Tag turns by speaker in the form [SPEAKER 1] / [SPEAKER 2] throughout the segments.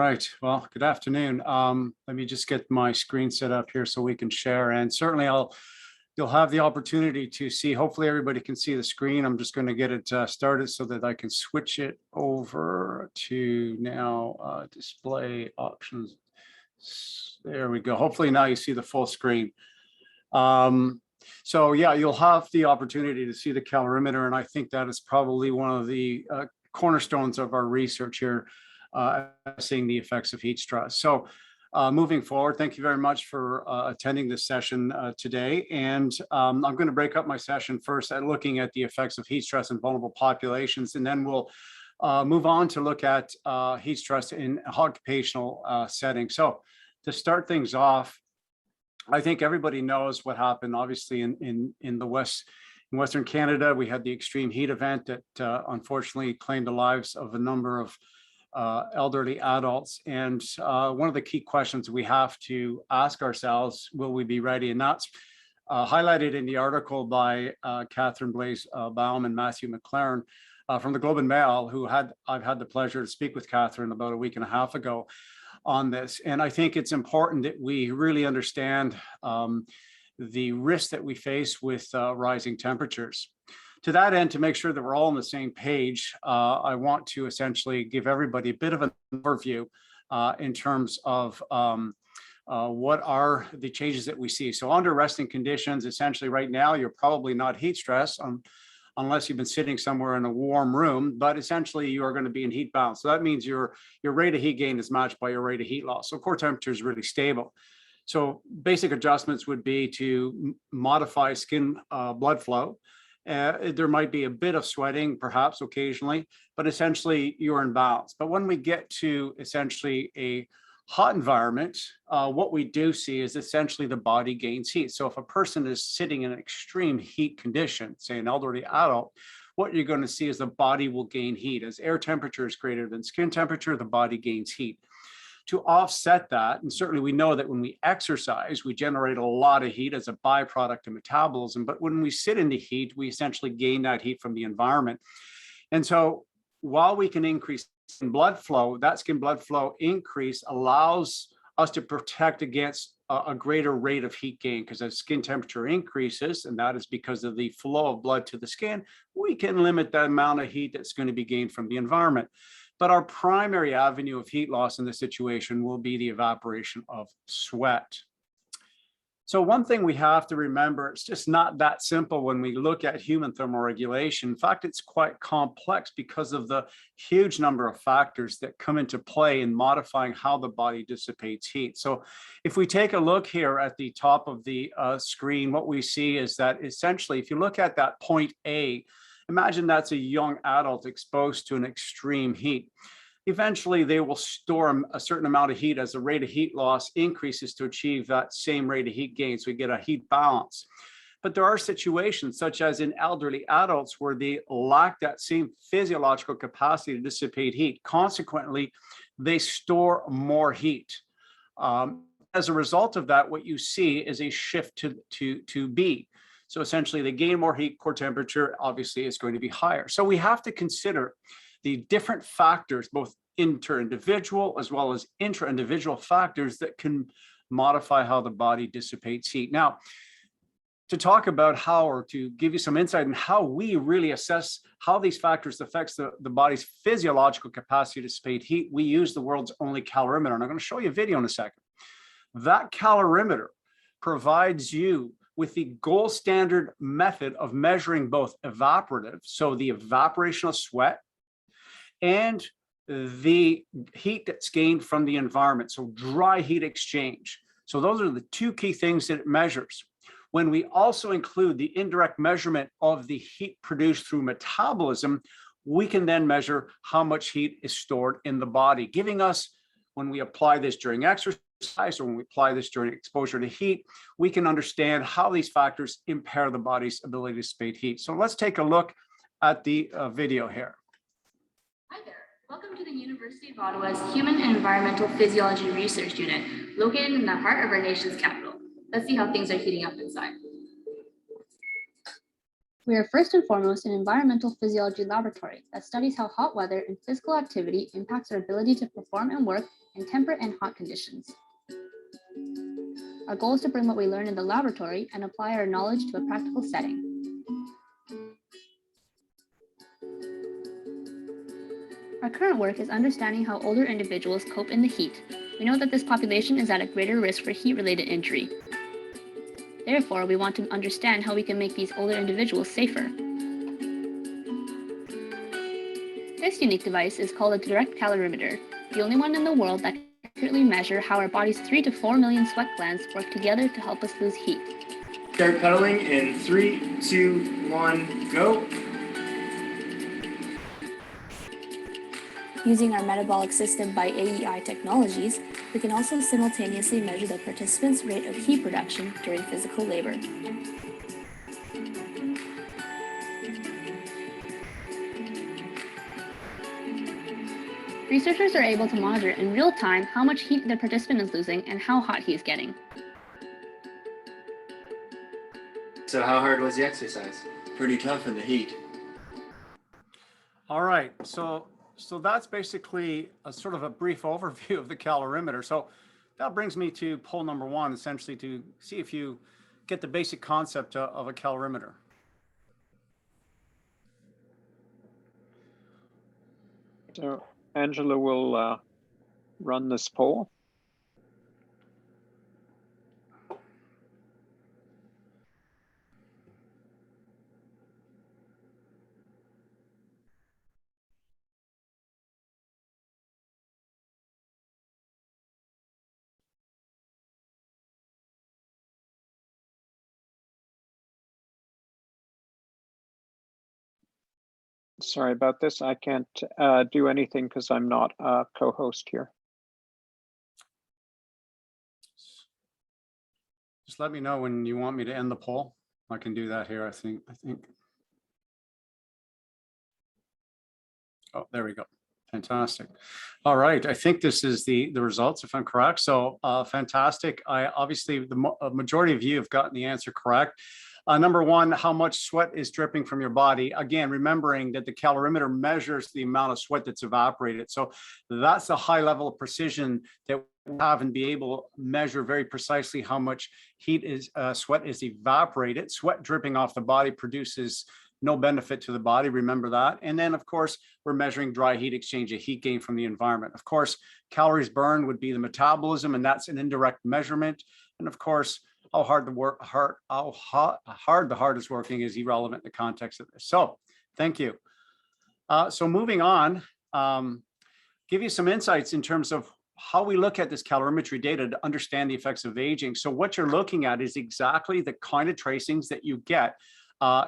[SPEAKER 1] right. Well, good afternoon. Let me just get my screen set up here so we can share. And certainly you'll have the opportunity to see, hopefully everybody can see the screen. I'm just going to get it started so that I can switch it over to now display options. There we go. Hopefully now you see the full screen. So yeah, you'll have the opportunity to see the calorimeter. And I think that is probably one of the cornerstones of our research here, seeing the effects of heat stress. So moving forward, thank you very much for attending this session today. And I'm going to break up my session first at looking at the effects of heat stress in vulnerable populations, and then we'll move on to look at heat stress in occupational settings. So to start things off, I think everybody knows what happened, obviously, in the West. In Western Canada, we had the extreme heat event that unfortunately claimed the lives of a number of elderly adults. And one of the key questions we have to ask ourselves, will we be ready? And that's highlighted in the article by Catherine Blaise-Baum and Matthew McLaren from the Globe and Mail, who I've had the pleasure to speak with Catherine about a week and a half ago on this. And I think it's important that we really understand the risk that we face with rising temperatures. To that end, to make sure that we're all on the same page, I want to essentially give everybody a bit of an overview in terms of what are the changes that we see. So under resting conditions, essentially right now, you're probably not heat stressed unless you've been sitting somewhere in a warm room, but essentially you are going to be in heat balance. So that means your rate of heat gain is matched by your rate of heat loss. So core temperature is really stable. So basic adjustments would be to modify skin blood flow. There might be a bit of sweating, perhaps occasionally, but essentially you're in balance. But when we get to essentially a hot environment, what we do see is essentially the body gains heat. So if a person is sitting in an extreme heat condition, say an elderly adult, what you're going to see is the body will gain heat. As air temperature is greater than skin temperature, the body gains heat. To offset that, and certainly we know that when we exercise, we generate a lot of heat as a byproduct of metabolism, but when we sit in the heat, we essentially gain that heat from the environment. And so while we can increase skin blood flow, that skin blood flow increase allows us to protect against a greater rate of heat gain, because as skin temperature increases, and that is because of the flow of blood to the skin, we can limit the amount of heat that's going to be gained from the environment. But our primary avenue of heat loss in this situation will be the evaporation of sweat. So one thing we have to remember, it's just not that simple when we look at human thermoregulation. In fact, it's quite complex because of the huge number of factors that come into play in modifying how the body dissipates heat. So if we take a look here at the top of the screen, what we see is that essentially, if you look at that point A, imagine that's a young adult exposed to an extreme heat. Eventually, they will store a certain amount of heat as the rate of heat loss increases to achieve that same rate of heat gain. So we get a heat balance. But there are situations, such as in elderly adults, where they lack that same physiological capacity to dissipate heat. Consequently, they store more heat. As a result of that, what you see is a shift to B. So essentially, they gain more heat, core temperature obviously is going to be higher. So we have to consider the different factors, both inter-individual as well as intra-individual factors that can modify how the body dissipates heat. Now, to talk about how, or to give you some insight on how we really assess how these factors affects the body's physiological capacity to dissipate heat, we use the world's only calorimeter. And I'm going to show you a video in a second. That calorimeter provides you with the gold standard method of measuring both evaporative, so the evaporation of sweat, and the heat that's gained from the environment, so dry heat exchange. So those are the two key things that it measures. When we also include the indirect measurement of the heat produced through metabolism, we can then measure how much heat is stored in the body, giving us, when we apply this during exercise, or when we apply this during exposure to heat, we can understand how these factors impair the body's ability to dissipate heat. So let's take a look at the video here.
[SPEAKER 2] Hi there. Welcome to the University of Ottawa's Human and Environmental Physiology Research Unit, located in the heart of our nation's capital. Let's see how things are heating up inside. We are first and foremost an environmental physiology laboratory that studies how hot weather and physical activity impacts our ability to perform and work in temperate and hot conditions. Our goal is to bring what we learn in the laboratory and apply our knowledge to a practical setting. Our current work is understanding how older individuals cope in the heat. We know that this population is at a greater risk for heat-related injury. Therefore, we want to understand how we can make these older individuals safer. This unique device is called a direct calorimeter, the only one in the world that can accurately measure how our body's 3 to 4 million sweat glands work together to help us lose heat.
[SPEAKER 3] Start pedaling in 3, 2, 1, go.
[SPEAKER 2] Using our metabolic system by AEI technologies, we can also simultaneously measure the participants' rate of heat production during physical labor. Researchers are able to monitor in real time how much heat the participant is losing and how hot he is getting.
[SPEAKER 3] So how hard was the exercise?
[SPEAKER 4] Pretty tough in the heat.
[SPEAKER 1] All right, so that's basically a sort of a brief overview of the calorimeter. So that brings me to poll number 1, essentially to see if you get the basic concept of a calorimeter.
[SPEAKER 5] So Angela will run this poll. Sorry about this. I can't do anything because I'm not a co-host here.
[SPEAKER 1] Just let me know when you want me to end the poll. I can do that here, I think. Oh, there we go. Fantastic. All right, I think this is the results, if I'm correct. So fantastic. Obviously, the majority of you have gotten the answer correct. Number 1, how much sweat is dripping from your body? Again, remembering that the calorimeter measures the amount of sweat that's evaporated. So that's a high level of precision that we have and be able to measure very precisely how much sweat is evaporated. Sweat dripping off the body produces no benefit to the body, remember that. And then, of course, we're measuring dry heat exchange, a heat gain from the environment. Of course, calories burned would be the metabolism, and that's an indirect measurement. And of course, how hard the heart is working is irrelevant in the context of this. So thank you. So moving on, give you some insights in terms of how we look at this calorimetry data to understand the effects of aging. So what you're looking at is exactly the kind of tracings that you get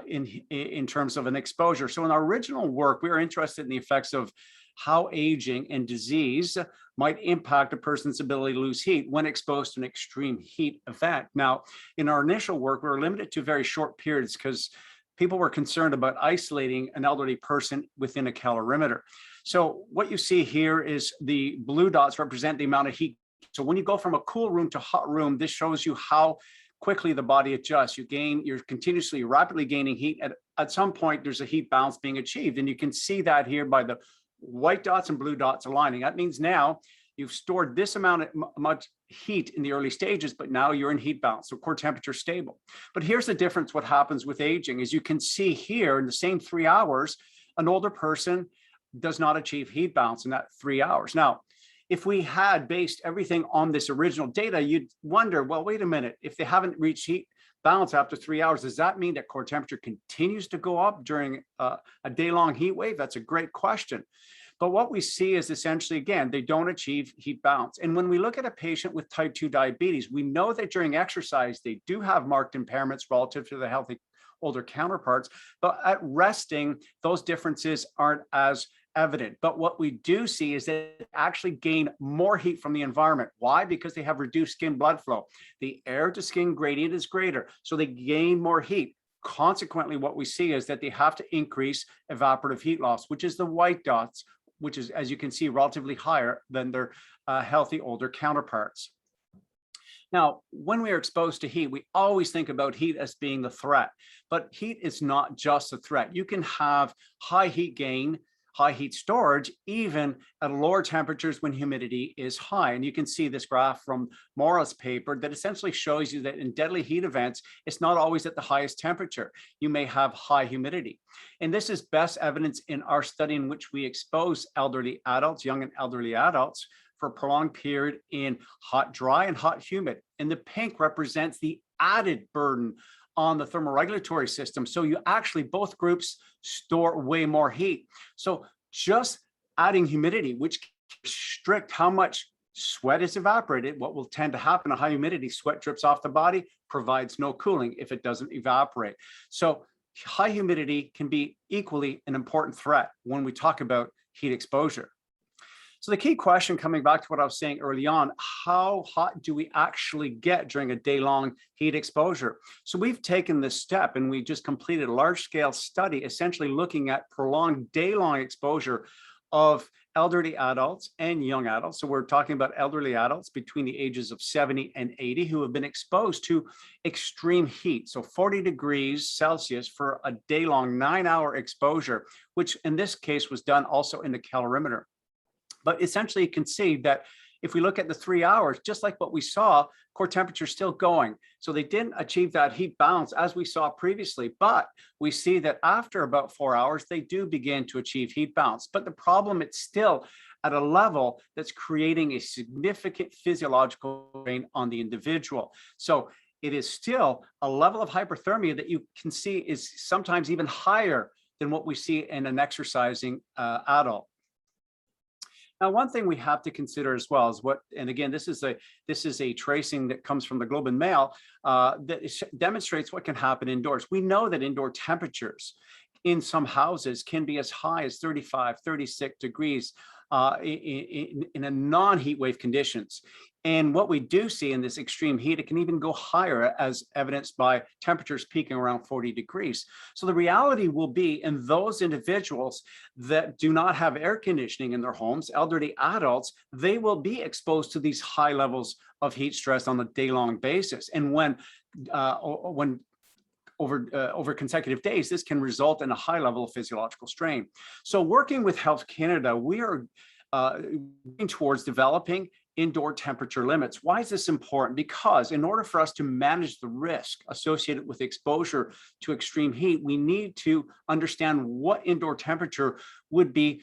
[SPEAKER 1] in terms of an exposure. So in our original work, we were interested in the effects of how aging and disease might impact a person's ability to lose heat when exposed to an extreme heat event. Now, in our initial work, we were limited to very short periods because people were concerned about isolating an elderly person within a calorimeter. So what you see here is the blue dots represent the amount of heat. So when you go from a cool room to hot room, this shows you how quickly the body adjusts. You're continuously rapidly gaining heat. At some point, there's a heat balance being achieved. And you can see that here by the white dots and blue dots aligning. That means now you've stored this amount of much heat in the early stages, but now you're in heat balance, so core temperature stable. But here's the difference. What happens with aging, as you can see here, in the same 3 hours, an older person does not achieve heat balance in that 3 hours. Now, if we had based everything on this original data, you'd wonder, well, wait a minute, if they haven't reached heat balance after 3 hours, does that mean that core temperature continues to go up during a day-long heat wave? That's a great question. But what we see is essentially, again, they don't achieve heat balance. And when we look at a patient with type 2 diabetes, we know that during exercise, they do have marked impairments relative to the healthy older counterparts, but at resting, those differences aren't as evident. But what we do see is that they actually gain more heat from the environment. Why? Because they have reduced skin blood flow. The air to skin gradient is greater, so they gain more heat. Consequently, what we see is that they have to increase evaporative heat loss, which is the white dots, which is, as you can see, relatively higher than their healthy older counterparts. Now, when we are exposed to heat, we always think about heat as being the threat, but heat is not just a threat. You can have high heat gain high heat storage, even at lower temperatures when humidity is high. And you can see this graph from Morris' paper that essentially shows you that in deadly heat events, it's not always at the highest temperature. You may have high humidity. And this is best evidence in our study in which we expose elderly adults, young and elderly adults, for a prolonged period in hot, dry, and hot, humid. And the pink represents the added burden on the thermoregulatory system. So you actually, both groups store way more heat. So just adding humidity, which restrict how much sweat is evaporated, what will tend to happen, a high humidity, sweat drips off the body, provides no cooling if it doesn't evaporate. So high humidity can be equally an important threat when we talk about heat exposure. So the key question, coming back to what I was saying early on, how hot do we actually get during a day-long heat exposure? So we've taken this step and we just completed a large-scale study, essentially looking at prolonged day-long exposure of elderly adults and young adults. So we're talking about elderly adults between the ages of 70 and 80 who have been exposed to extreme heat. So 40 degrees Celsius for a day-long 9-hour exposure, which in this case was done also in the calorimeter. But essentially, you can see that if we look at the 3 hours, just like what we saw, core temperature is still going. So they didn't achieve that heat balance as we saw previously, but we see that after about 4 hours, they do begin to achieve heat balance. But the problem, it's still at a level that's creating a significant physiological strain on the individual. So it is still a level of hyperthermia that you can see is sometimes even higher than what we see in an exercising adult. Now, one thing we have to consider as well is what, and again, this is a tracing that comes from the Globe and Mail that demonstrates what can happen indoors. We know that indoor temperatures in some houses can be as high as 35, 36 degrees in a non-heat wave conditions. And what we do see in this extreme heat, it can even go higher as evidenced by temperatures peaking around 40 degrees. So the reality will be in those individuals that do not have air conditioning in their homes, elderly adults, they will be exposed to these high levels of heat stress on a day-long basis. And when over consecutive days, this can result in a high level of physiological strain. So working with Health Canada, we are working towards developing indoor temperature limits. Why is this important? Because in order for us to manage the risk associated with exposure to extreme heat, we need to understand what indoor temperature would be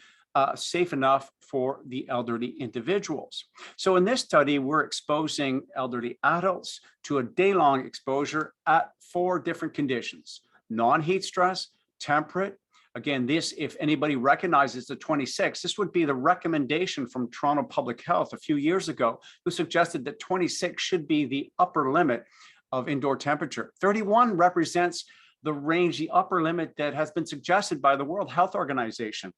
[SPEAKER 1] safe enough for the elderly individuals. So in this study, we're exposing elderly adults to a day-long exposure at 4 different conditions: non-heat stress, temperate. Again, this, if anybody recognizes the 26, this would be the recommendation from Toronto Public Health a few years ago, who suggested that 26 should be the upper limit of indoor temperature. 31 represents the range, the upper limit that has been suggested by the World Health Organization.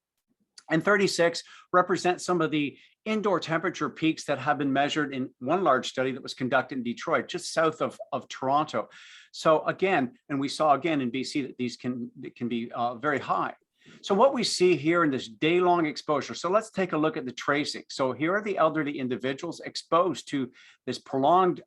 [SPEAKER 1] And 36 represents some of the indoor temperature peaks that have been measured in one large study that was conducted in Detroit, just south of Toronto. So again, and we saw again in BC that these can be very high. So what we see here in this day-long exposure, so let's take a look at the tracing. So here are the elderly individuals exposed to this prolonged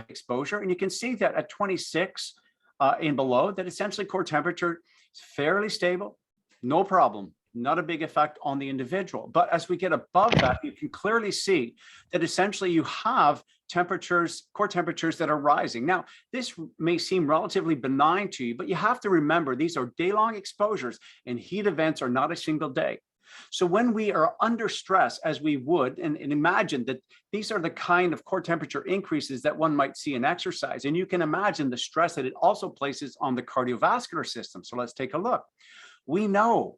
[SPEAKER 1] exposure. And you can see that at 26 and below, that essentially core temperature is fairly stable, no problem. Not a big effect on the individual. But as we get above that, you can clearly see that essentially you have temperatures, core temperatures that are rising. Now, this may seem relatively benign to you, but you have to remember these are day-long exposures and heat events are not a single day. So when we are under stress, as we would, and imagine that these are the kind of core temperature increases that one might see in exercise, and you can imagine the stress that it also places on the cardiovascular system. So let's take a look. We know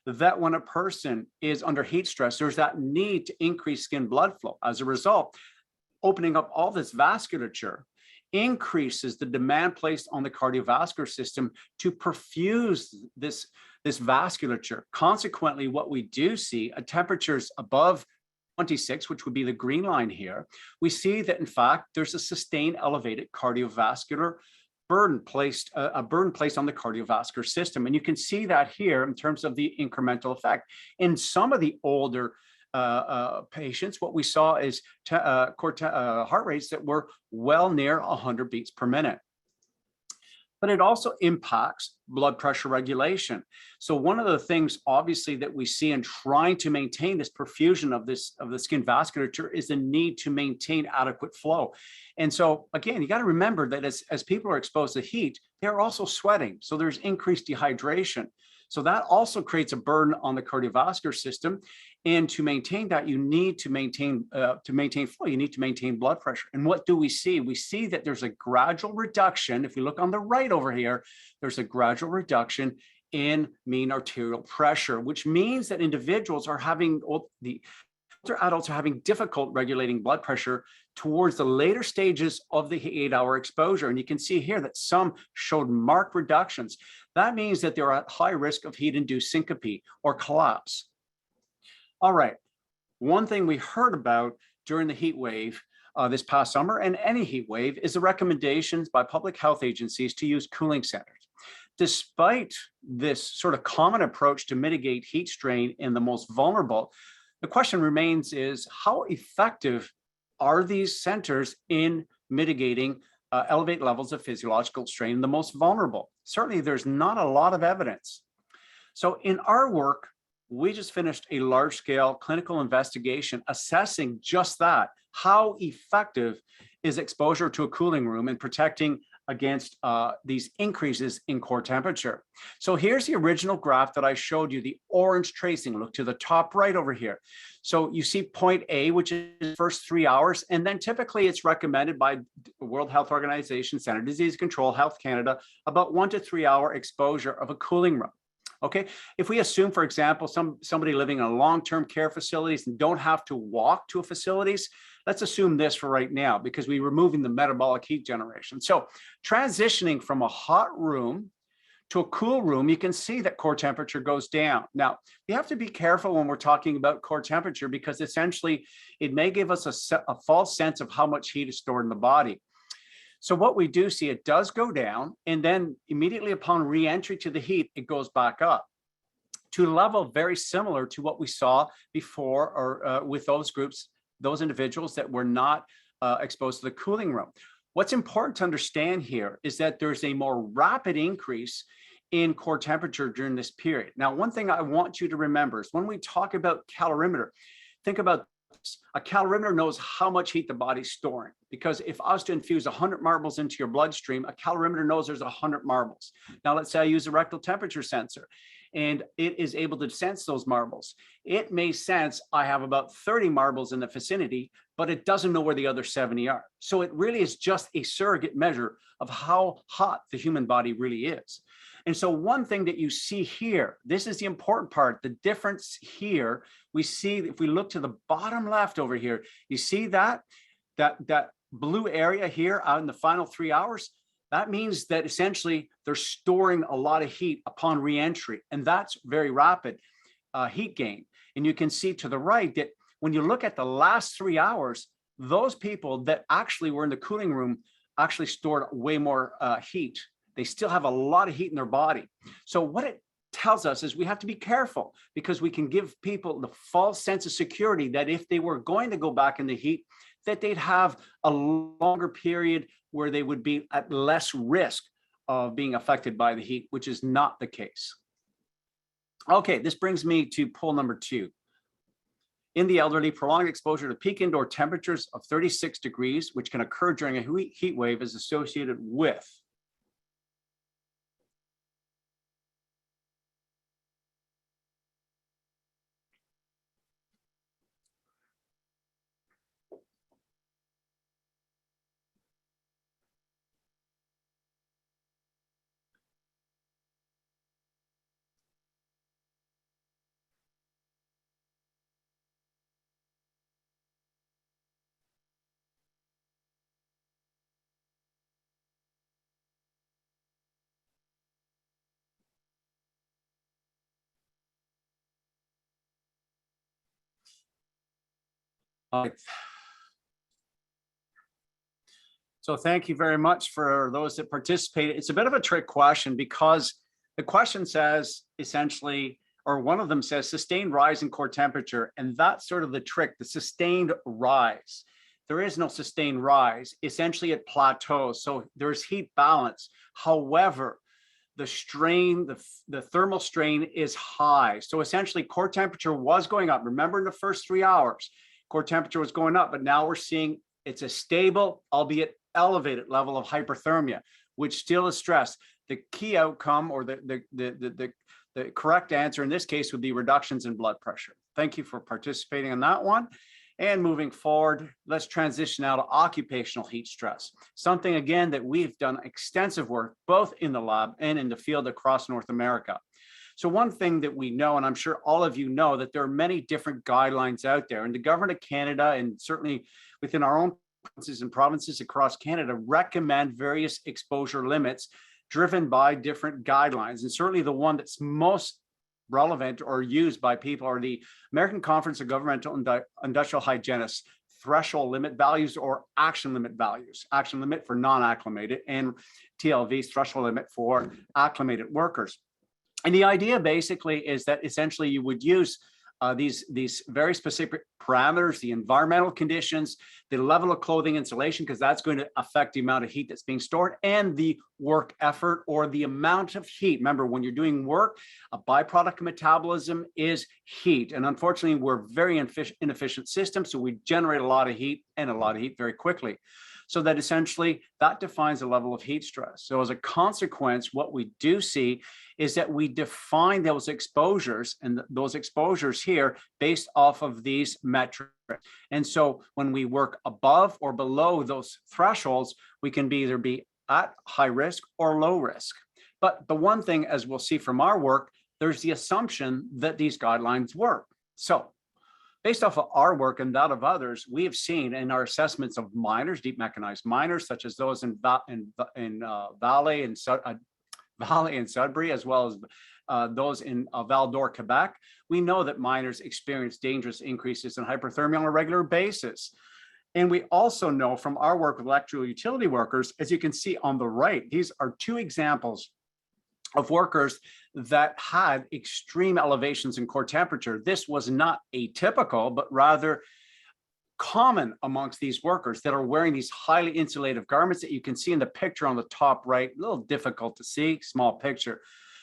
[SPEAKER 1] that when a person is under heat stress, there's that need to increase skin blood flow. As a result, opening up all this vasculature increases the demand placed on the cardiovascular system to perfuse this vasculature. Consequently, what we do see at temperatures above 26, which would be the green line here, we see that in fact, there's a sustained elevated cardiovascular burden placed on the cardiovascular system. And you can see that here in terms of the incremental effect. In some of the older patients, what we saw is heart rates that were well near 100 beats per minute. but it also impacts blood pressure regulation. So one of the things, obviously, that we see in trying to maintain this perfusion of the skin vasculature is the need to maintain adequate flow. And so again, you got to remember that as people are exposed to heat, they're also sweating. So there's increased dehydration. So that also creates a burden on the cardiovascular system. And to maintain that, you need to maintain flow. You need to maintain blood pressure. And what do we see? We see that there's a gradual reduction. If we look on the right over here, there's a gradual reduction in mean arterial pressure, which means that individuals are having, the older adults are having difficult regulating blood pressure towards the later stages of the 8-hour exposure. And you can see here that some showed marked reductions. That means that they're at high risk of heat-induced syncope or collapse. All right, one thing we heard about during the heat wave this past summer, and any heat wave, is the recommendations by public health agencies to use cooling centers. Despite this sort of common approach to mitigate heat strain in the most vulnerable, the question remains is how effective are these centers in mitigating elevated levels of physiological strain in the most vulnerable? Certainly, there's not a lot of evidence. So in our work, we just finished a large-scale clinical investigation assessing just that. How effective is exposure to a cooling room in protecting against these increases in core temperature? So here's the original graph that I showed you, the orange tracing. Look to the top right over here. So you see point A, which is the first 3 hours, and then typically it's recommended by the World Health Organization, Center Disease Control, Health Canada, about 1 to 3 hour exposure of a cooling room. Okay, if we assume, for example, somebody living in long-term care facilities and don't have to walk to a facilities, let's assume this for right now, because we're removing the metabolic heat generation. So transitioning from a hot room to a cool room, you can see that core temperature goes down. Now, we have to be careful when we're talking about core temperature, because essentially it may give us a false sense of how much heat is stored in the body. So what we do see, it does go down, and then immediately upon re-entry to the heat, it goes back up to a level very similar to what we saw before, or with those groups, those individuals that were not exposed to the cooling room. What's important to understand here is that there's a more rapid increase in core temperature during this period. Now, one thing I want you to remember is when we talk about calorimeter, think about this. A calorimeter knows how much heat the body's storing, because if I was to infuse 100 marbles into your bloodstream, a calorimeter knows there's 100 marbles. Now, let's say I use a rectal temperature sensor, and it is able to sense those marbles. It may sense I have about 30 marbles in the vicinity, but it doesn't know where the other 70 are. So it really is just a surrogate measure of how hot the human body really is. And so one thing that you see here, this is the important part, the difference here, we see, if we look to the bottom left over here, you see that blue area here out in the final 3 hours, that means that essentially they're storing a lot of heat upon reentry, and that's very rapid heat gain. And you can see to the right that when you look at the last 3 hours, those people that actually were in the cooling room actually stored way more heat. They still have a lot of heat in their body. So what it tells us is we have to be careful, because we can give people the false sense of security that if they were going to go back in the heat, that they'd have a longer period where they would be at less risk of being affected by the heat, which is not the case. Okay, this brings me to poll number 2. In the elderly, prolonged exposure to peak indoor temperatures of 36 degrees, which can occur during a heat wave, is associated with So thank you very much for those that participated. It's a bit of a trick question, because the question says essentially, or one of them says sustained rise in core temperature. And that's sort of the trick, the sustained rise. there is no sustained rise. Essentially, it plateaus. So there's heat balance. However, the strain, the thermal strain is high. So essentially, core temperature was going up. Remember, in the first 3 hours, core temperature was going up, but now we're seeing it's a stable, albeit elevated level of hyperthermia, which still is stress. The key outcome, or the correct answer in this case, would be reductions in blood pressure. Thank you for participating on that one. And moving forward, let's transition now to occupational heat stress. Something, again, that we've done extensive work, both in the lab and in the field across North America. So one thing that we know, and I'm sure all of you know, that there are many different guidelines out there, and the government of Canada, and certainly within our own provinces across Canada, recommend various exposure limits driven by different guidelines. And certainly the one that's most relevant or used by people are the American Conference of Governmental Industrial Hygienists threshold limit values, or action limit values. Action limit for non-acclimated, and TLV's threshold limit for acclimated workers. And the idea basically is that essentially you would use these very specific parameters, the environmental conditions, the level of clothing insulation, because that's going to affect the amount of heat that's being stored, and the work effort, or the amount of heat. Remember, when you're doing work, a byproduct of metabolism is heat. And unfortunately, we're very inefficient system, so we generate a lot of heat, and a lot of heat very quickly. So that essentially that defines the level of heat stress. So as a consequence, what we do see is that we define those exposures, and those exposures here based off of these metrics. And so when we work above or below those thresholds, we can either be at high risk or low risk. But the one thing, as we'll see from our work, there's the assumption that these guidelines work. So based off of our work and that of others, we have seen in our assessments of miners, deep mechanized miners, such as those in Valley and Sudbury, as well as those in Val d'Or, Quebec, we know that miners experience dangerous increases in hyperthermia on a regular basis. And we also know from our work with electrical utility workers, as you can see on the right, these are two examples of workers that had extreme elevations in core temperature. This was not atypical, but rather common amongst these workers that are wearing these highly insulative garments that you can see in the picture on the top right. A little difficult to see, small picture.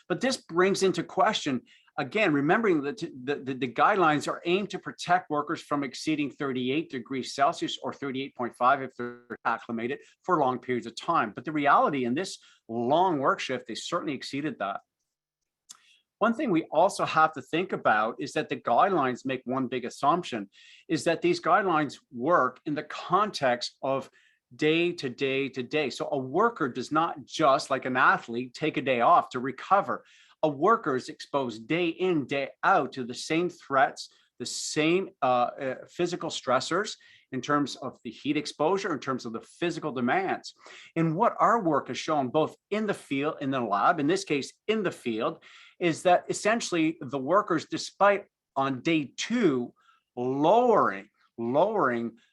[SPEAKER 1] But this brings into question, again, remembering that the guidelines are aimed to protect workers from exceeding 38 degrees Celsius, or 38.5 if they're acclimated, for long periods of time. But the reality in this long work shift, they certainly exceeded that. One thing we also have to think about is that the guidelines make one big assumption, is that these guidelines work in the context of day to day to day. So a worker does not, just like an athlete, take a day off to recover. A worker is exposed day in, day out to the same threats, the same physical stressors in terms of the heat exposure, in terms of the physical demands. And what our work has shown, both in the field, in the lab, in this case, in the field, is that essentially the workers, despite on day 2, lowering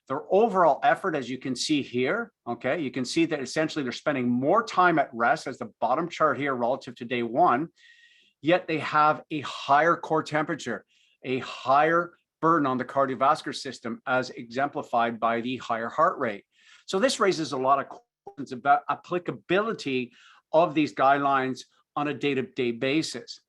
[SPEAKER 1] their overall effort, as you can see here, okay, you can see that essentially they're spending more time at rest, as the bottom chart here, relative to day 1, yet they have a higher core temperature, a higher burden on the cardiovascular system, as exemplified by the higher heart rate. So this raises a lot of questions about applicability of these guidelines on a day-to-day basis.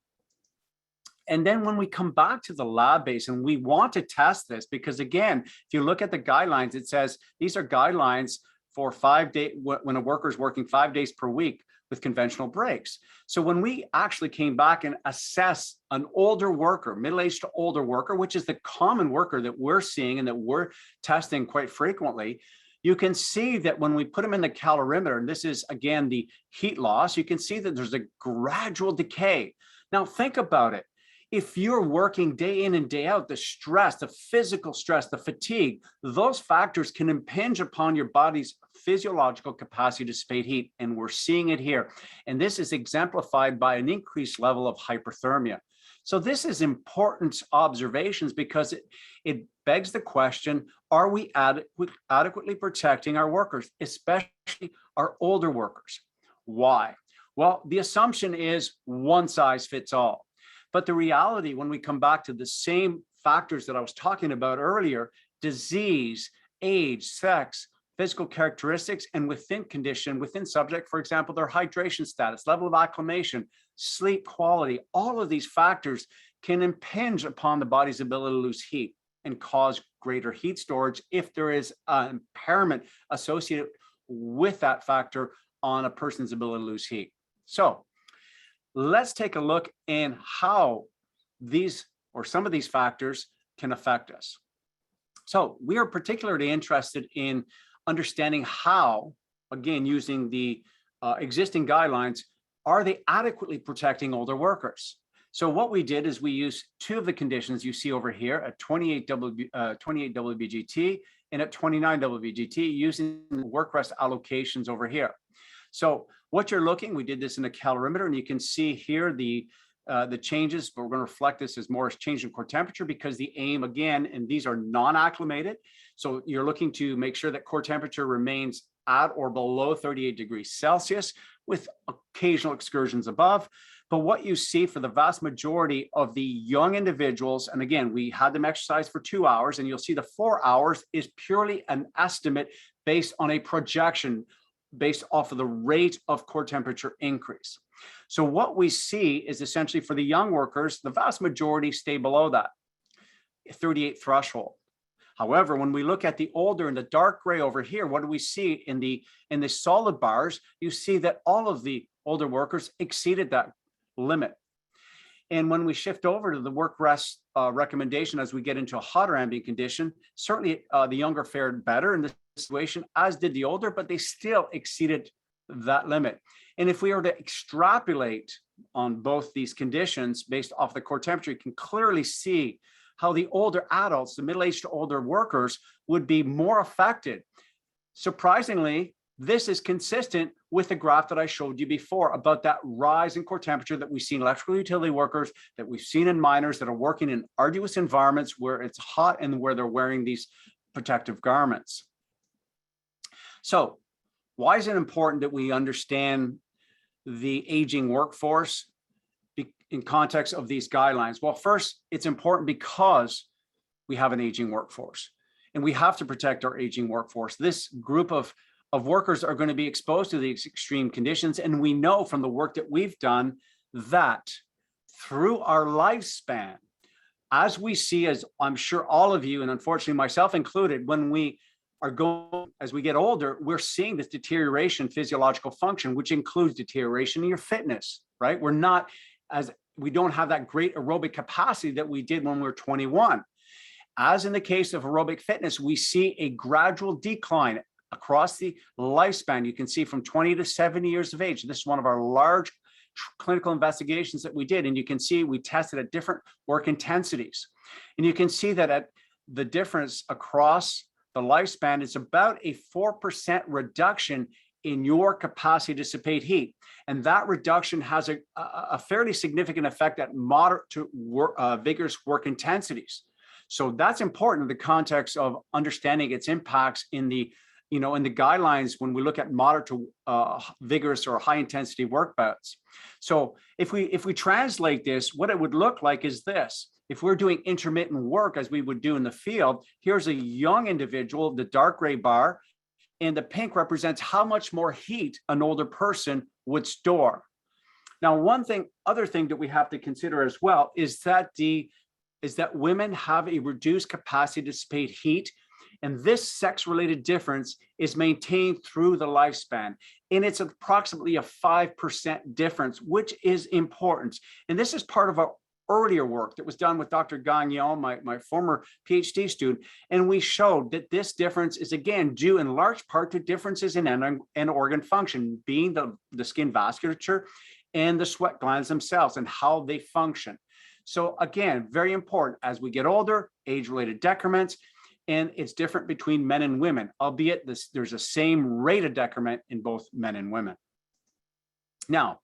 [SPEAKER 1] And then when we come back to the lab base, and we want to test this, because again, if you look at the guidelines, it says these are guidelines for 5 days, when a worker is working 5 days per week with conventional breaks. So when we actually came back and assess an older worker, middle-aged to older worker, which is the common worker that we're seeing and that we're testing quite frequently, you can see that when we put them in the calorimeter, and this is again the heat loss, you can see that there's a gradual decay. Now think about it. If you're working day in and day out, the stress, the physical stress, the fatigue, those factors can impinge upon your body's physiological capacity to dissipate heat. And we're seeing it here. And this is exemplified by an increased level of hyperthermia. So this is important observations, because it begs the question, are we adequately protecting our workers, especially our older workers? Why? Well, the assumption is one size fits all. But the reality, when we come back to the same factors that I was talking about earlier, disease, age, sex, physical characteristics, and within subject, for example, their hydration status, level of acclimation, sleep quality, all of these factors can impinge upon the body's ability to lose heat and cause greater heat storage if there is an impairment associated with that factor on a person's ability to lose heat. So let's take a look in how these or some of these factors can affect us. So we are particularly interested in understanding how, again, using the existing guidelines, are they adequately protecting older workers? So what we did is we used two of the conditions you see over here at 28 WBGT and at 29 WBGT using work rest allocations over here. So what you're looking, we did this in a calorimeter, and you can see here the changes, but we're going to reflect this as more as change in core temperature because the aim, again, and these are non-acclimated. So you're looking to make sure that core temperature remains at or below 38 degrees Celsius with occasional excursions above. But what you see for the vast majority of the young individuals, and again, we had them exercise for 2 hours, and you'll see the 4 hours is purely an estimate based on a projection based off of the rate of core temperature increase. So what we see is essentially for the young workers, the vast majority stay below that 38 threshold. However, when we look at the older and the dark gray over here, what do we see in the solid bars? You see that all of the older workers exceeded that limit. And when we shift over to the work rest recommendation as we get into a hotter ambient condition, certainly the younger fared better in this situation, as did the older, but they still exceeded that limit. And if we were to extrapolate on both these conditions based off the core temperature, you can clearly see how the older adults, the middle-aged to older workers, would be more affected. Surprisingly, this is consistent with the graph that I showed you before about that rise in core temperature that we've seen in electrical utility workers, that we've seen in miners that are working in arduous environments where it's hot and where they're wearing these protective garments. So why is it important that we understand the aging workforce in context of these guidelines? Well, first, it's important because we have an aging workforce and we have to protect our aging workforce. This group of workers are going to be exposed to these extreme conditions. And we know from the work that we've done that through our lifespan, as we see, as I'm sure all of you, and unfortunately myself included, when we are going, as we get older, we're seeing this deterioration in physiological function, which includes deterioration in your fitness, right? We don't have that great aerobic capacity that we did when we were 21. As in the case of aerobic fitness, we see a gradual decline across the lifespan. You can see from 20 to 70 years of age. This is one of our large clinical investigations that we did. And you can see we tested at different work intensities. And you can see that at the difference across the lifespan is about a 4% reduction in your capacity to dissipate heat. And that reduction has a fairly significant effect at moderate to vigorous work intensities. So that's important in the context of understanding its impacts in the guidelines when we look at moderate to vigorous or high intensity work bouts. So if we translate this, what it would look like is this. If we're doing intermittent work as we would do in the field, here's a young individual, the dark gray bar, and the pink represents how much more heat an older person would store. Now, other thing that we have to consider as well is that women have a reduced capacity to dissipate heat. And this sex-related difference is maintained through the lifespan. And it's approximately a 5% difference, which is important. And this is part of our earlier work that was done with Dr. Gagnon, my former PhD student. And we showed that this difference is, again, due in large part to differences in end organ function, being the skin vasculature and the sweat glands themselves and how they function. So again, very important as we get older, age-related decrements, and it's different between men and women, albeit there's a same rate of decrement in both men and women. Now,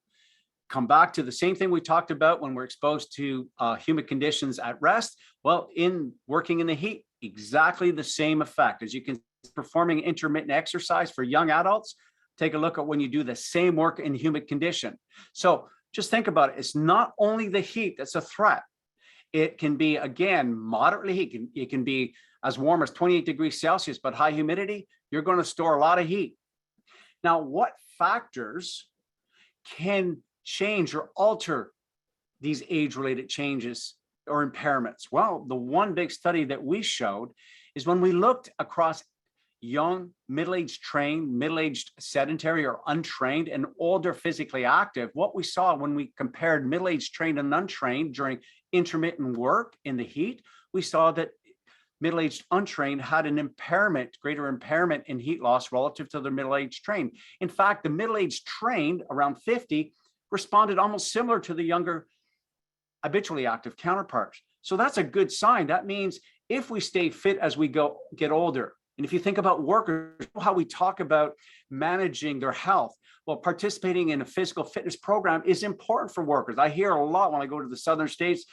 [SPEAKER 1] come back to the same thing we talked about when we're exposed to humid conditions at rest. Well, in working in the heat, exactly the same effect. As you can see, performing intermittent exercise for young adults, take a look at when you do the same work in humid condition. So just think about it. It's not only the heat that's a threat. It can be, again, moderately heat. It can be as warm as 28 degrees Celsius, but high humidity, you're going to store a lot of heat. Now, what factors can change or alter these age-related changes or impairments? Well, the one big study that we showed is when we looked across young, middle-aged trained, middle-aged sedentary or untrained, and older physically active, what we saw when we compared middle-aged trained and untrained during intermittent work in the heat, we saw that middle-aged untrained had an impairment, greater impairment in heat loss relative to the middle-aged trained. In fact, the middle-aged trained, around 50, responded almost similar to the younger habitually active counterparts. So that's a good sign. That means if we stay fit as we get older, and if you think about workers, how we talk about managing their health, well, participating in a physical fitness program is important for workers. I hear a lot when I go to the southern states,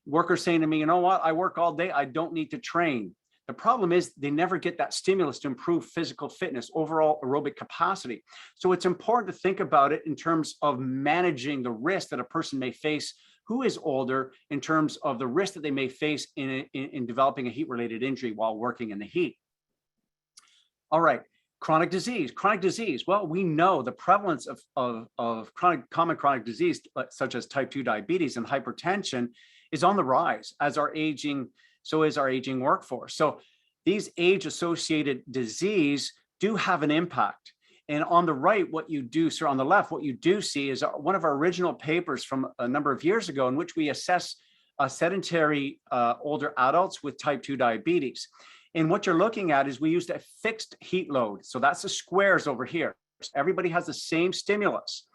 [SPEAKER 1] workers saying to me, you know what, I work all day, I don't need to train. The problem is they never get that stimulus to improve physical fitness, overall aerobic capacity. So it's important to think about it in terms of managing the risk that a person may face who is older, in terms of the risk that they may face in developing a heat-related injury while working in the heat. All right, chronic disease. Chronic disease, well, we know the prevalence of common chronic disease, such as type 2 diabetes and hypertension, is on the rise as our aging, so is our aging workforce. So these age-associated disease do have an impact. And on the right, what you do, sir, on the left, what you do see is one of our original papers from a number of years ago in which we assess sedentary older adults with type 2 diabetes. And what you're looking at is we used a fixed heat load. So that's the squares over here. Everybody has the same stimulus.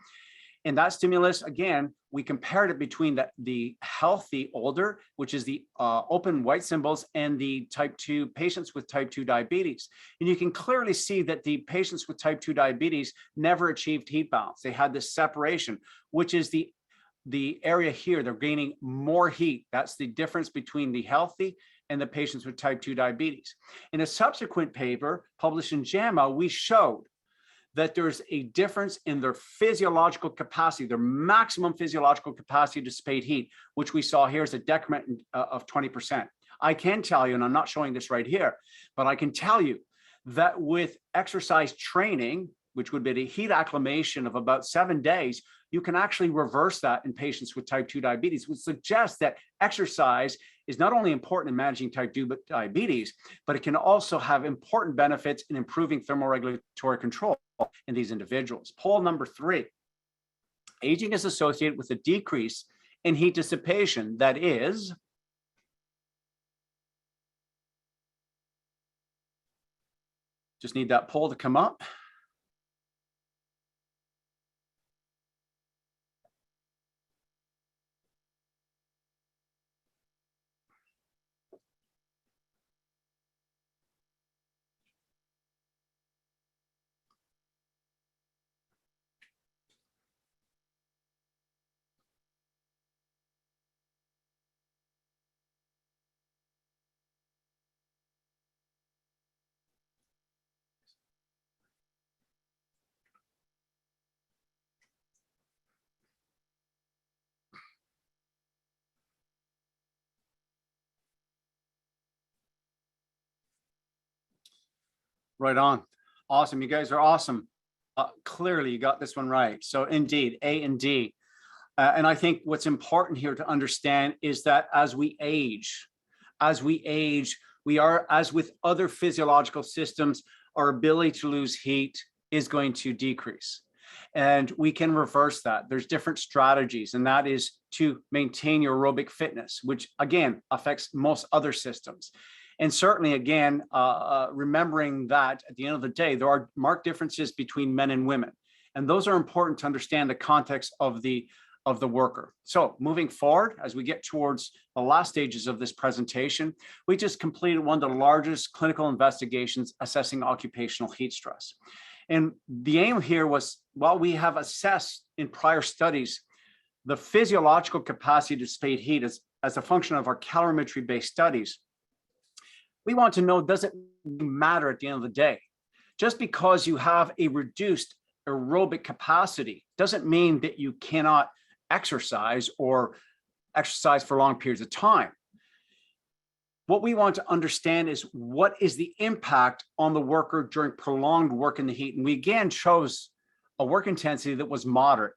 [SPEAKER 1] And that stimulus, again, we compared it between the healthy older, which is the open white symbols, and the type 2 patients with type 2 diabetes. And you can clearly see that the patients with type 2 diabetes never achieved heat balance. They had this separation, which is the area here. They're gaining more heat. That's the difference between the healthy and the patients with type 2 diabetes. In a subsequent paper published in JAMA, we showed that there's a difference in their physiological capacity, their maximum physiological capacity to dissipate heat, which we saw here is a decrement of 20%. I can tell you, and I'm not showing this right here, but I can tell you that with exercise training, which would be the heat acclimation of about 7 days, you can actually reverse that in patients with type 2 diabetes, which suggests that exercise is not only important in managing type 2 diabetes, but it can also have important benefits in improving thermoregulatory control in these individuals. Poll number 3, aging is associated with a decrease in heat dissipation. That is, just need that poll to come up. Right on. Awesome. You guys are awesome. Clearly, you got this one right. So indeed, A and D. And I think what's important here to understand is that as we age, we are, as with other physiological systems, our ability to lose heat is going to decrease. And we can reverse that. There's different strategies, and that is to maintain your aerobic fitness, which again affects most other systems. And certainly, again, remembering that at the end of the day, there are marked differences between men and women. And those are important to understand the context of the worker. So moving forward, as we get towards the last stages of this presentation, we just completed one of the largest clinical investigations assessing occupational heat stress. And the aim here was, while we have assessed in prior studies the physiological capacity to dissipate heat as a function of our calorimetry-based studies, we want to know, does it matter at the end of the day? Just because you have a reduced aerobic capacity doesn't mean that you cannot exercise or exercise for long periods of time. what we want to understand is what is the impact on the worker during prolonged work in the heat. And we again chose a work intensity that was moderate.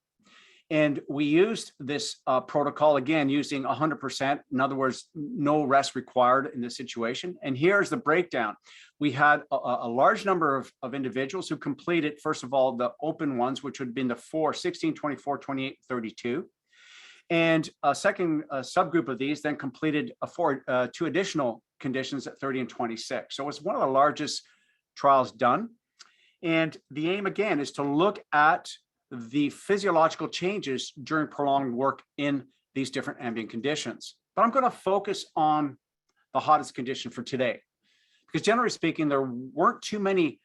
[SPEAKER 1] And we used this protocol, again, using 100%. In other words, no rest required in this situation. And here's the breakdown. We had a large number of individuals who completed, first of all, the open ones, which would have been the 4, 16, 24, 28, 32. And a second subgroup of these then completed two additional conditions at 30 and 26. So it's one of the largest trials done. And the aim, again, is to look at the physiological changes during prolonged work in these different ambient conditions. But I'm going to focus on the hottest condition for today, because generally speaking, there weren't too many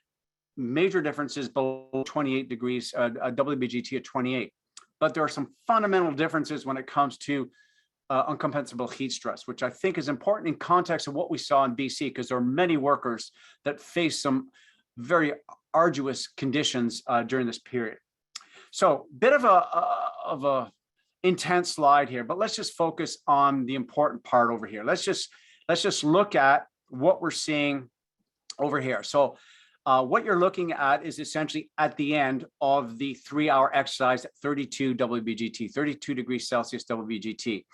[SPEAKER 1] major differences below 28 degrees, WBGT at 28. But there are some fundamental differences when it comes to uncompensable heat stress, which I think is important in context of what we saw in BC, because there are many workers that face some very arduous conditions during this period. So bit of a intense slide here, but let's just focus on the important part over here. Let's just look at what we're seeing over here. So what you're looking at is essentially at the end of the 3-hour exercise at 32 WBGT, 32 degrees Celsius WBGT.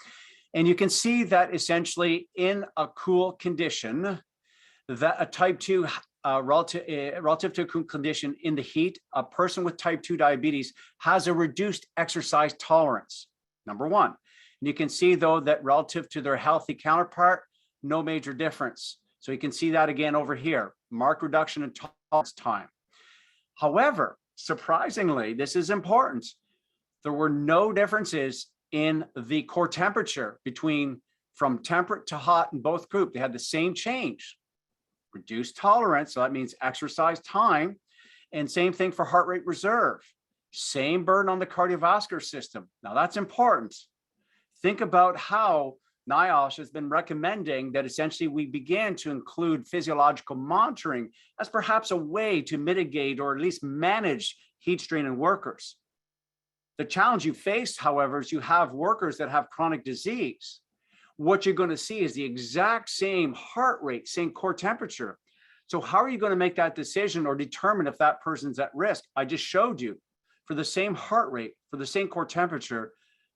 [SPEAKER 1] And you can see that essentially in a cool condition, that a type 2 relative to a cool condition in the heat, a person with type 2 diabetes has a reduced exercise tolerance, number one. And you can see, though, that relative to their healthy counterpart, no major difference. So you can see that again over here, marked reduction in tolerance time. However, surprisingly, this is important, there were no differences in the core temperature from temperate to hot in both groups. They had the same change. Reduced tolerance, so that means exercise time, and same thing for heart rate reserve. Same burden on the cardiovascular system. Now that's important. Think about how NIOSH has been recommending that essentially we began to include physiological monitoring as perhaps a way to mitigate or at least manage heat strain in workers. The challenge you face, however, is you have workers that have chronic disease. What you're going to see is the exact same heart rate, same core temperature. So how are you going to make that decision or determine if that person's at risk? I just showed you for the same heart rate, for the same core temperature,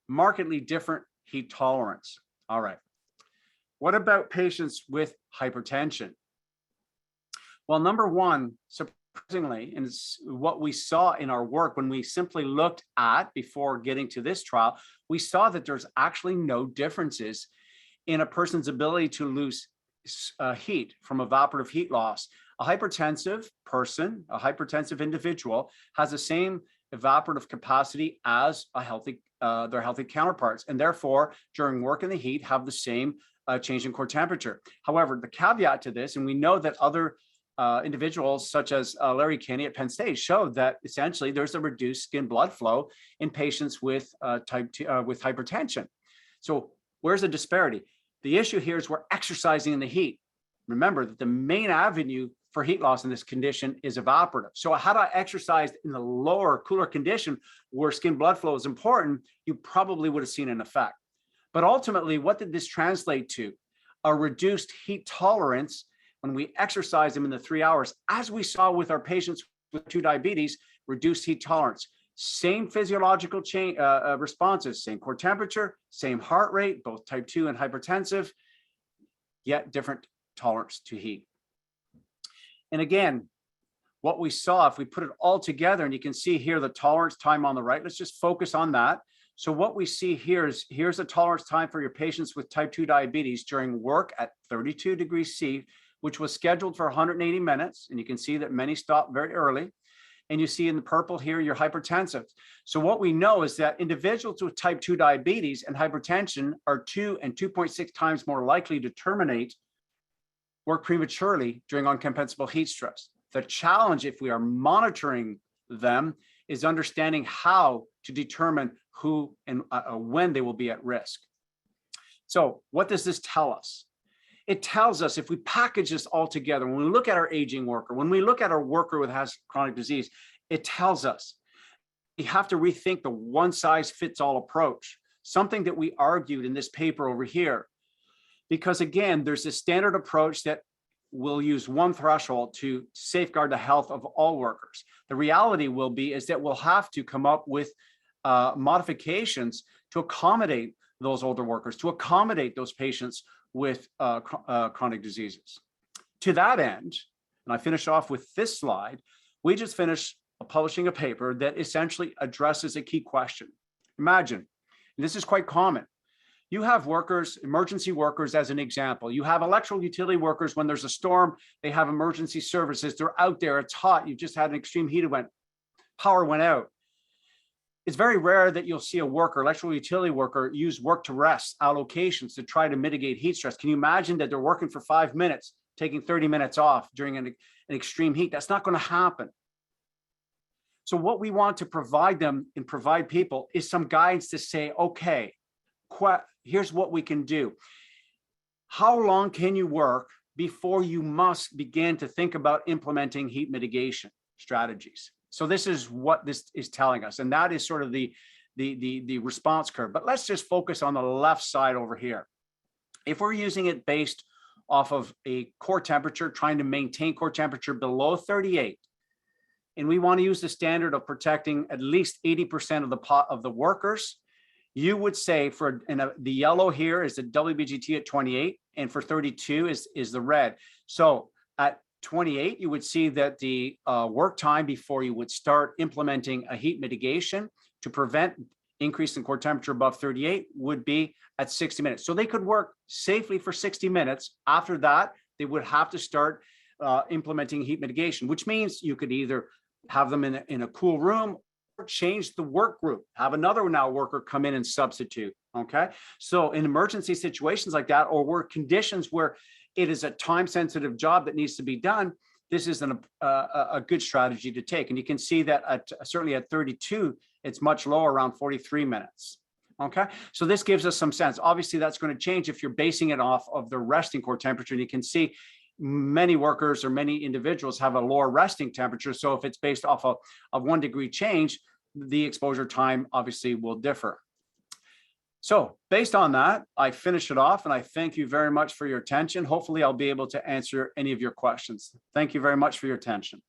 [SPEAKER 1] markedly different heat tolerance. All right. What about patients with hypertension? Well, number one, surprisingly, and it's what we saw in our work when we simply looked at, before getting to this trial, we saw that there's actually no differences in a person's ability to lose heat from evaporative heat loss. A hypertensive person, a hypertensive individual, has the same evaporative capacity as their healthy counterparts, and therefore during work in the heat have the same change in core temperature. However, the caveat to this, and we know that other individuals such as Larry Kinney at Penn State showed that essentially there's a reduced skin blood flow in patients with type 2 with hypertension. So where's the disparity? The issue here is we're exercising in the heat. Remember that the main avenue for heat loss in this condition is evaporative. So had I exercised in the lower, cooler condition where skin blood flow is important, you probably would have seen an effect. But ultimately, what did this translate to? A reduced heat tolerance when we exercise them in the 3 hours, as we saw with our patients with 2 diabetes, reduced heat tolerance. Same physiological change responses, same core temperature, same heart rate, both type 2 and hypertensive, yet different tolerance to heat. And again, what we saw, if we put it all together, and you can see here the tolerance time on the right, let's just focus on that. So what we see here is, here's the tolerance time for your patients with type 2 diabetes during work at 32 degrees C, which was scheduled for 180 minutes. And you can see that many stopped very early. And you see in the purple here, your hypertensive. So what we know is that individuals with type 2 diabetes and hypertension are 2 and 2.6 times more likely to terminate work prematurely during uncompensable heat stress. The challenge, if we are monitoring them, is understanding how to determine who and when they will be at risk. So what does this tell us? It tells us, if we package this all together, when we look at our aging worker, when we look at our worker who has chronic disease, it tells us we have to rethink the one-size-fits-all approach, something that we argued in this paper over here. Because again, there's a standard approach that will use one threshold to safeguard the health of all workers. The reality will be is that we'll have to come up with modifications to accommodate those older workers, to accommodate those patients with chronic diseases. To that end, and I finish off with this slide, we just finished publishing a paper that essentially addresses a key question. Imagine, and this is quite common, you have workers, emergency workers as an example. You have electrical utility workers when there's a storm, they have emergency services, they're out there, it's hot, you've just had an extreme heat event, power went out. It's very rare that you'll see a worker, electrical utility worker, use work to rest allocations to try to mitigate heat stress. Can you imagine that they're working for 5 minutes, taking 30 minutes off during an extreme heat? That's not going to happen. So what we want to provide them and provide people is some guidance to say, okay, here's what we can do. How long can you work before you must begin to think about implementing heat mitigation strategies? So this is what this is telling us, and that is sort of the response curve. But let's just focus on the left side over here. If we're using it based off of a core temperature, trying to maintain core temperature below 38, and we want to use the standard of protecting at least 80% of the workers, you would say for the yellow here is the WBGT at 28, and for 32 is the red. So at 28, you would see that the work time before you would start implementing a heat mitigation to prevent increase in core temperature above 38 would be at 60 minutes. So they could work safely for 60 minutes. After that, they would have to start implementing heat mitigation, which means you could either have them in a cool room or change the work group, have another worker come in and substitute, okay? So in emergency situations like that, or work conditions where it is a time-sensitive job that needs to be done, this is a good strategy to take. And you can see that certainly at 32, it's much lower, around 43 minutes. Okay, so this gives us some sense. Obviously, that's going to change if you're basing it off of the resting core temperature. And you can see many workers or many individuals have a lower resting temperature. So if it's based off of 1 degree change, the exposure time obviously will differ. So based on that, I finish it off, and I thank you very much for your attention. Hopefully I'll be able to answer any of your questions. Thank you very much for your attention.